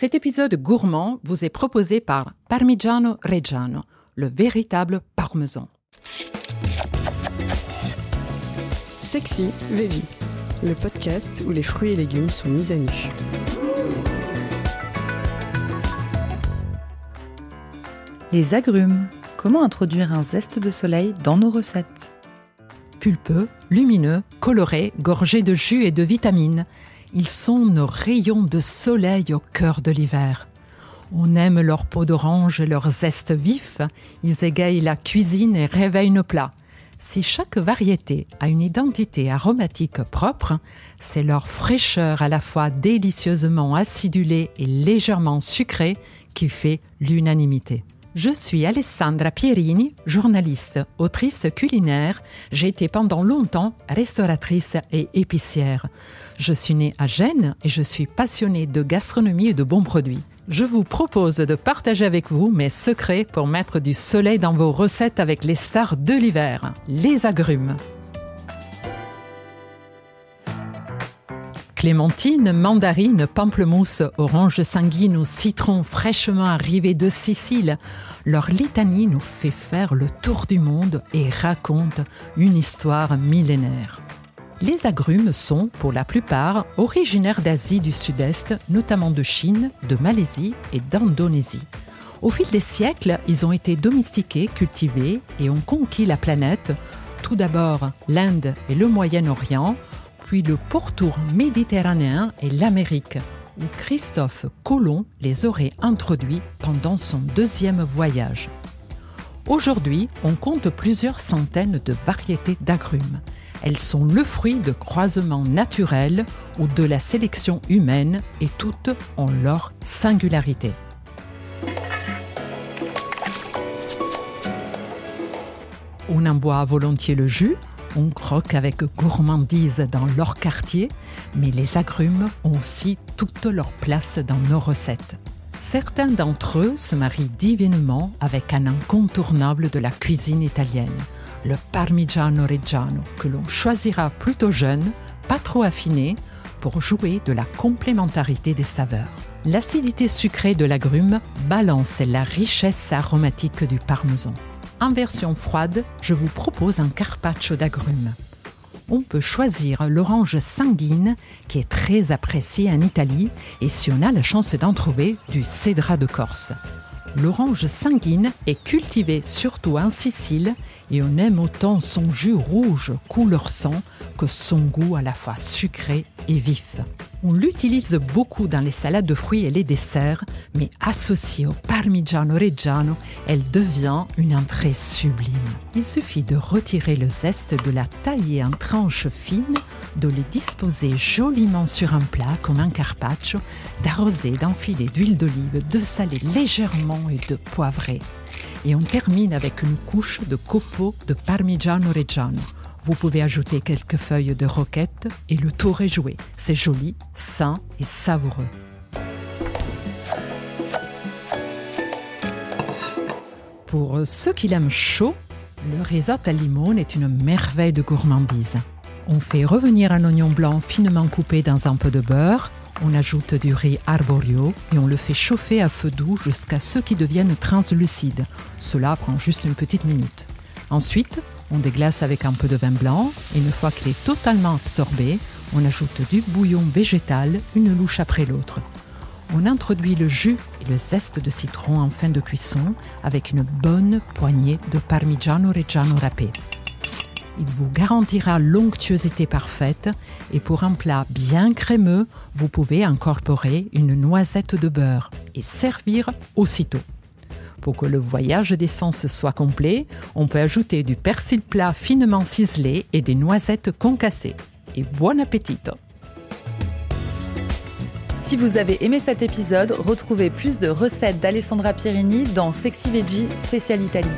Cet épisode gourmand vous est proposé par Parmigiano Reggiano, le véritable parmesan. Sexy Veggie, le podcast où les fruits et légumes sont mis à nu. Les agrumes. Comment introduire un zeste de soleil dans nos recettes ? Pulpeux, lumineux, colorés, gorgés de jus et de vitamines, ils sont nos rayons de soleil au cœur de l'hiver. On aime leur peau d'orange et leur zeste vif, ils égayent la cuisine et réveillent nos plats. Si chaque variété a une identité aromatique propre, c'est leur fraîcheur à la fois délicieusement acidulée et légèrement sucrée qui fait l'unanimité. Je suis Alessandra Pierini, journaliste, autrice culinaire. J'ai été pendant longtemps restauratrice et épicière. Je suis née à Gênes et je suis passionnée de gastronomie et de bons produits. Je vous propose de partager avec vous mes secrets pour mettre du soleil dans vos recettes avec les stars de l'hiver, les agrumes. Clémentine, mandarine, pamplemousse, orange sanguine ou citron fraîchement arrivés de Sicile, leur litanie nous fait faire le tour du monde et raconte une histoire millénaire. Les agrumes sont, pour la plupart, originaires d'Asie du Sud-Est, notamment de Chine, de Malaisie et d'Indonésie. Au fil des siècles, ils ont été domestiqués, cultivés et ont conquis la planète, tout d'abord l'Inde et le Moyen-Orient, puis le pourtour méditerranéen et l'Amérique, où Christophe Colomb les aurait introduits pendant son deuxième voyage. Aujourd'hui, on compte plusieurs centaines de variétés d'agrumes. Elles sont le fruit de croisements naturels ou de la sélection humaine et toutes ont leur singularité. On en boit volontiers le jus, on croque avec gourmandise dans leur quartier, mais les agrumes ont aussi toute leur place dans nos recettes. Certains d'entre eux se marient divinement avec un incontournable de la cuisine italienne, le Parmigiano Reggiano, que l'on choisira plutôt jeune, pas trop affiné, pour jouer de la complémentarité des saveurs. L'acidité sucrée de l'agrume balance la richesse aromatique du parmesan. En version froide, je vous propose un carpaccio d'agrumes. On peut choisir l'orange sanguine, qui est très appréciée en Italie, et si on a la chance d'en trouver, du cédrat de Corse. L'orange sanguine est cultivée surtout en Sicile et on aime autant son jus rouge couleur sang que son goût à la fois sucré et vif. On l'utilise beaucoup dans les salades de fruits et les desserts, mais associée au Parmigiano Reggiano, elle devient une entrée sublime. Il suffit de retirer le zeste, de la tailler en tranches fines, de les disposer joliment sur un plat comme un carpaccio, d'arroser d'un filet d'huile d'olive, de saler légèrement et de poivrer. Et on termine avec une couche de copeaux de Parmigiano Reggiano. Vous pouvez ajouter quelques feuilles de roquette et le tour est joué. C'est joli, sain et savoureux. Pour ceux qui l'aiment chaud, le risotto al limone est une merveille de gourmandise. On fait revenir un oignon blanc finement coupé dans un peu de beurre, on ajoute du riz arborio et on le fait chauffer à feu doux jusqu'à ce qu'il devienne translucide. Cela prend juste une petite minute. Ensuite, on déglace avec un peu de vin blanc et une fois qu'il est totalement absorbé, on ajoute du bouillon végétal, une louche après l'autre. On introduit le jus et le zeste de citron en fin de cuisson avec une bonne poignée de Parmigiano Reggiano râpé. Il vous garantira l'onctuosité parfaite et pour un plat bien crémeux, vous pouvez incorporer une noisette de beurre et servir aussitôt. Pour que le voyage d'essence soit complet, on peut ajouter du persil plat finement ciselé et des noisettes concassées. Et bon appétit! Si vous avez aimé cet épisode, retrouvez plus de recettes d'Alessandra Pierini dans Sexy Veggie spécial Italie.